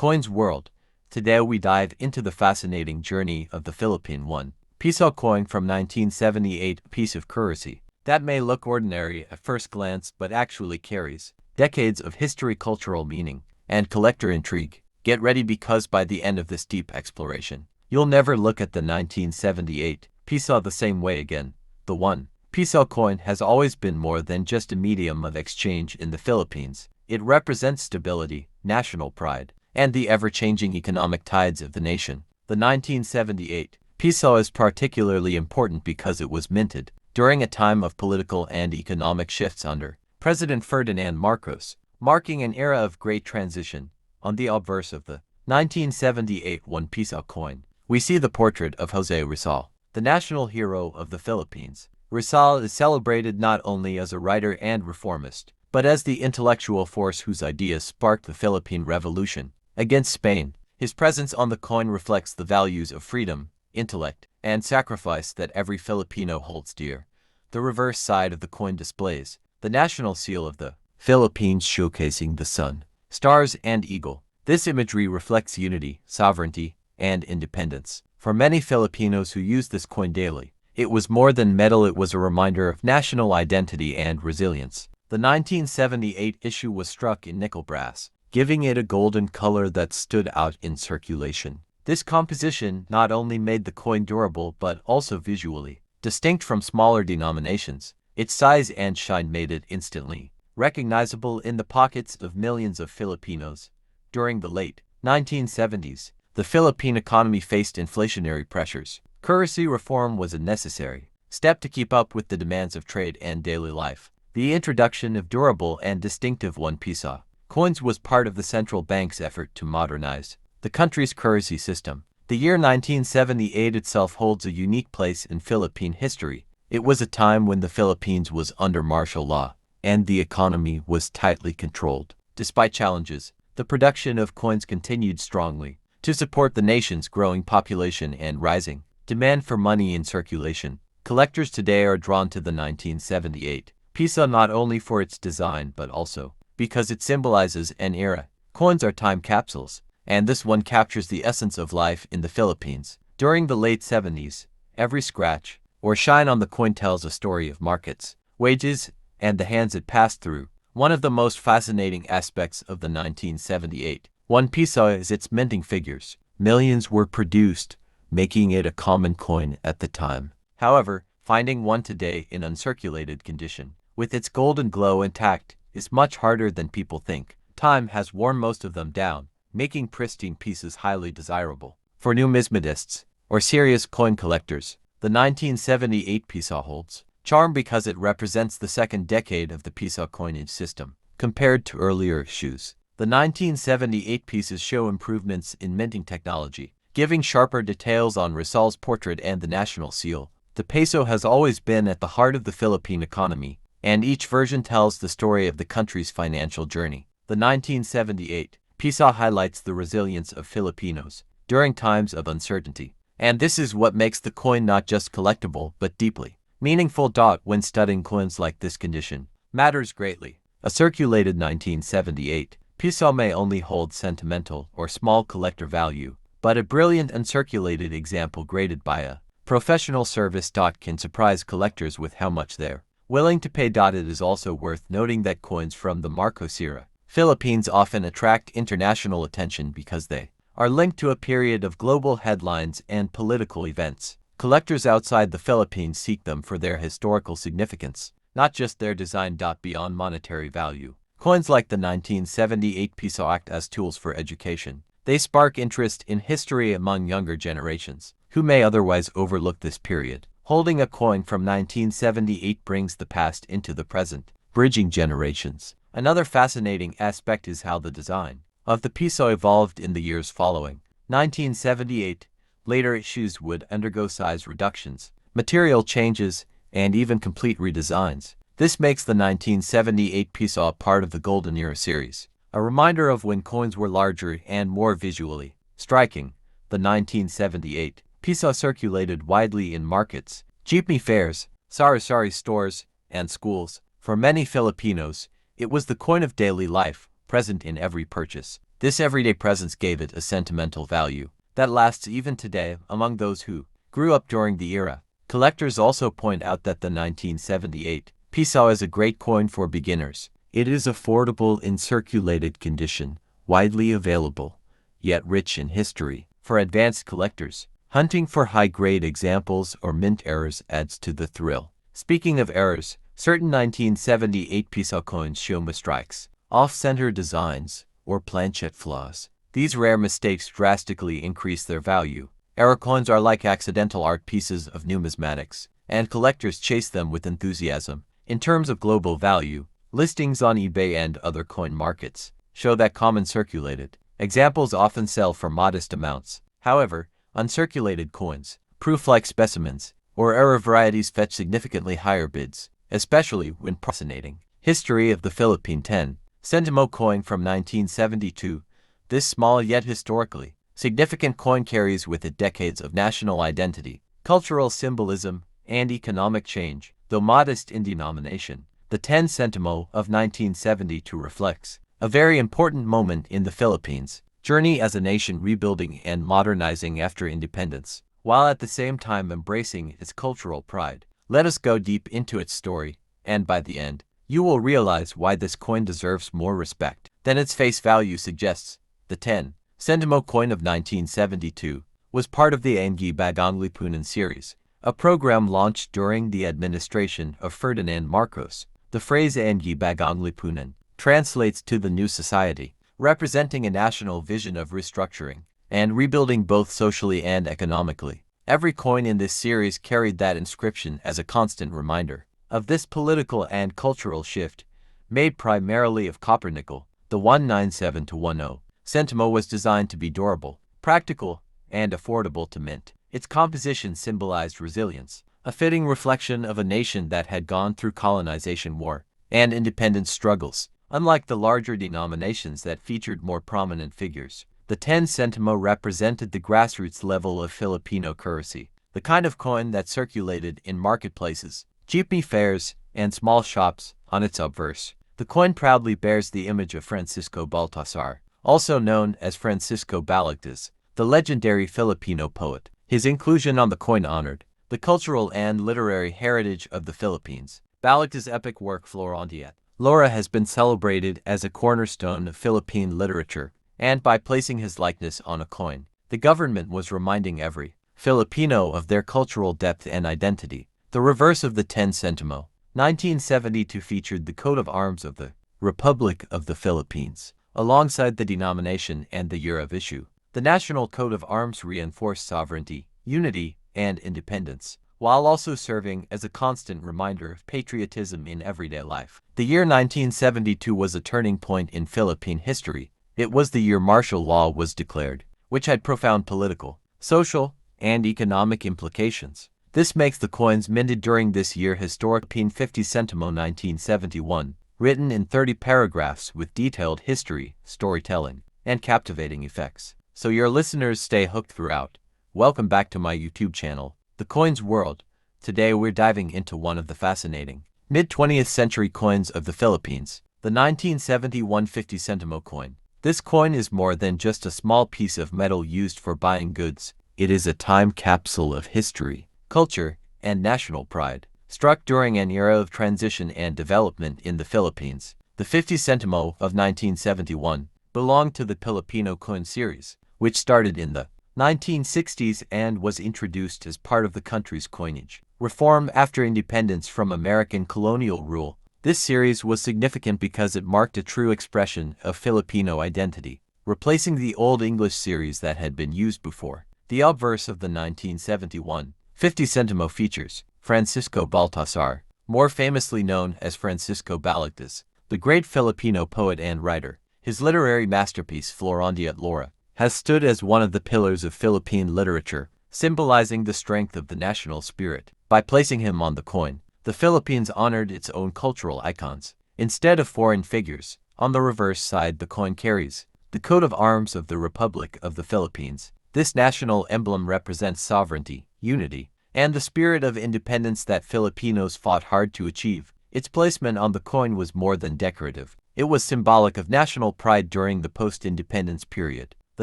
Coins World. Today we dive into the fascinating journey of the Philippine 1 Piso coin from 1978, a piece of currency that may look ordinary at first glance but actually carries decades of history, cultural meaning, and collector intrigue. Get ready because by the end of this deep exploration, you'll never look at the 1978 Piso the same way again. The 1 Piso coin has always been more than just a medium of exchange in the Philippines. It represents stability, national pride, and the ever-changing economic tides of the nation. The 1978 Piso is particularly important because it was minted during a time of political and economic shifts under President Ferdinand Marcos, marking an era of great transition. On the obverse of the 1978 1 Piso coin, we see the portrait of José Rizal, the national hero of the Philippines. Rizal is celebrated not only as a writer and reformist, but as the intellectual force whose ideas sparked the Philippine Revolution against Spain. His presence on the coin reflects the values of freedom, intellect, and sacrifice that every Filipino holds dear. The reverse side of the coin displays the national seal of the Philippines, showcasing the sun, stars, and eagle. This imagery reflects unity, sovereignty, and independence. For many Filipinos who use this coin daily, it was more than metal, it was a reminder of national identity and resilience. The 1978 issue was struck in nickel brass, giving it a golden color that stood out in circulation. This composition not only made the coin durable but also visually distinct from smaller denominations. Its size and shine made it instantly recognizable in the pockets of millions of Filipinos. During the late 1970s, the Philippine economy faced inflationary pressures. Currency reform was a necessary step to keep up with the demands of trade and daily life. The introduction of durable and distinctive 1 Piso coins was part of the central bank's effort to modernize the country's currency system. The year 1978 itself holds a unique place in Philippine history. It was a time when the Philippines was under martial law, and the economy was tightly controlled. Despite challenges, the production of coins continued strongly to support the nation's growing population and rising demand for money in circulation. Collectors today are drawn to the 1978 Piso not only for its design but also because it symbolizes an era. Coins are time capsules, and this one captures the essence of life in the Philippines. During the late 70s, every scratch or shine on the coin tells a story of markets, wages, and the hands it passed through. One of the most fascinating aspects of the 1978 1 Piso is its minting figures. Millions were produced, making it a common coin at the time. However, finding one today in uncirculated condition, with its golden glow intact, is much harder than people think. Time has worn most of them down, making pristine pieces highly desirable. For numismatists or serious coin collectors, the 1978 Piso holds charm because it represents the second decade of the Piso coinage system. Compared to earlier issues, the 1978 pieces show improvements in minting technology, giving sharper details on Rizal's portrait and the national seal. The peso has always been at the heart of the Philippine economy, and each version tells the story of the country's financial journey. The 1978 Piso highlights the resilience of Filipinos during times of uncertainty, and this is what makes the coin not just collectible but deeply meaningful. When studying coins like this, condition matters greatly. A circulated 1978 Piso may only hold sentimental or small collector value, but a brilliant uncirculated example graded by a professional service can surprise collectors with how much they're willing to pay. It is also worth noting that coins from the Marcos era Philippines often attract international attention because they are linked to a period of global headlines and political events. Collectors outside the Philippines seek them for their historical significance, not just their design. Beyond monetary value, coins like the 1978 Piso act as tools for education. They spark interest in history among younger generations who may otherwise overlook this period. Holding a coin from 1978 brings the past into the present, bridging generations. Another fascinating aspect is how the design of the Piso evolved in the years following 1978. Later issues would undergo size reductions, material changes, and even complete redesigns. This makes the 1978 Piso a part of the Golden Era series, a reminder of when coins were larger and more visually striking. The 1978 Piso circulated widely in markets, jeepney fairs, sari-sari stores, and schools. For many Filipinos, it was the coin of daily life, present in every purchase. This everyday presence gave it a sentimental value that lasts even today among those who grew up during the era. Collectors also point out that the 1978 Piso is a great coin for beginners. It is affordable in circulated condition, widely available, yet rich in history. For advanced collectors, hunting for high-grade examples or mint errors adds to the thrill. Speaking of errors, certain 1978 Piso coins show misstrikes, off-center designs, or planchette flaws. These rare mistakes drastically increase their value. Error coins are like accidental art pieces of numismatics, and collectors chase them with enthusiasm. In terms of global value, listings on eBay and other coin markets show that common circulated examples often sell for modest amounts. However, uncirculated coins, proof-like specimens, or error varieties fetch significantly higher bids, especially when fascinating. History of the Philippine 10 Sentimo coin from 1972. This small yet historically significant coin carries with it decades of national identity, cultural symbolism, and economic change. Though modest in denomination, the 10 Sentimo of 1972 reflects a very important moment in the Philippines' journey as a nation rebuilding and modernizing after independence, while at the same time embracing its cultural pride. Let us go deep into its story, and by the end, you will realize why this coin deserves more respect than its face value suggests. The 10 Sentimo coin of 1972 was part of the Bagong Lipunan series, a program launched during the administration of Ferdinand Marcos. The phrase Bagong Lipunan translates to the new society, representing a national vision of restructuring and rebuilding both socially and economically. Every coin in this series carried that inscription as a constant reminder of this political and cultural shift. Made primarily of copper nickel, the 197-10 Sentimo was designed to be durable, practical, and affordable to mint. Its composition symbolized resilience, a fitting reflection of a nation that had gone through colonization war and independence struggles. Unlike the larger denominations that featured more prominent figures, the 10 Sentimo represented the grassroots level of Filipino currency, the kind of coin that circulated in marketplaces, jeepney fairs, and small shops. On its obverse, the coin proudly bears the image of Francisco Baltazar, also known as Francisco Balagtas, the legendary Filipino poet. His inclusion on the coin honored the cultural and literary heritage of the Philippines. Balagtas' epic work Flora and Fauna has been celebrated as a cornerstone of Philippine literature, and by placing his likeness on a coin, the government was reminding every Filipino of their cultural depth and identity. The reverse of the 10 Sentimo, 1972, featured the coat of arms of the Republic of the Philippines, alongside the denomination and the year of issue. The national coat of arms reinforced sovereignty, unity, and independence, while also serving as a constant reminder of patriotism in everyday life. The year 1972 was a turning point in Philippine history. It was the year martial law was declared, which had profound political, social, and economic implications. This makes the coins minted during this year historic. 50 Sentimo 1971, written in 30 paragraphs with detailed history, storytelling, and captivating effects, so your listeners stay hooked throughout. Welcome back to my YouTube channel, The Coins World. Today we're diving into one of the fascinating mid-20th century coins of the Philippines, the 1971 50 Sentimo coin. This coin is more than just a small piece of metal used for buying goods. It is a time capsule of history, culture, and national pride. Struck during an era of transition and development in the Philippines, the 50 Sentimo of 1971 belonged to the Filipino coin series, which started in the 1960s and was introduced as part of the country's coinage reform after independence from American colonial rule. This series was significant because it marked a true expression of Filipino identity, replacing the Old English series that had been used before. The obverse of the 1971 50 Sentimo features Francisco Baltazar, more famously known as Francisco Balagtas, the great Filipino poet and writer. His literary masterpiece Flora and Fauna has stood as one of the pillars of Philippine literature, symbolizing the strength of the national spirit. By placing him on the coin, the Philippines honored its own cultural icons, instead of foreign figures. On the reverse side, the coin carries the coat of arms of the Republic of the Philippines. This national emblem represents sovereignty, unity, and the spirit of independence that Filipinos fought hard to achieve. Its placement on the coin was more than decorative. It was symbolic of national pride during the post-independence period. The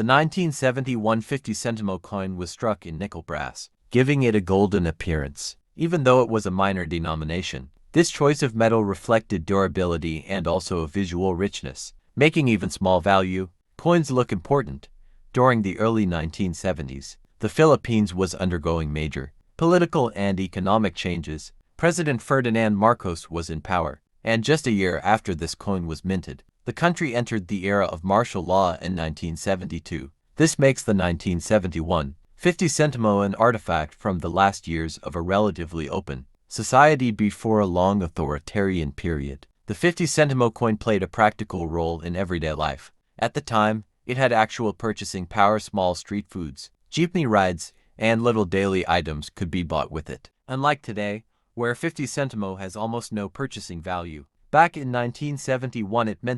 1971 50 Sentimo coin was struck in nickel brass, giving it a golden appearance, even though it was a minor denomination. This choice of metal reflected durability and also a visual richness, making even small value coins look important. During the early 1970s, the Philippines was undergoing major political and economic changes. President Ferdinand Marcos was in power, and just a year after this coin was minted, the country entered the era of martial law in 1972. This makes the 1971 50 Sentimo an artifact from the last years of a relatively open society before a long authoritarian period. The 50 Sentimo coin played a practical role in everyday life. At the time, it had actual purchasing power. Small street foods, jeepney rides, and little daily items could be bought with it. Unlike today, where 50 Sentimo has almost no purchasing value, back in 1971 it meant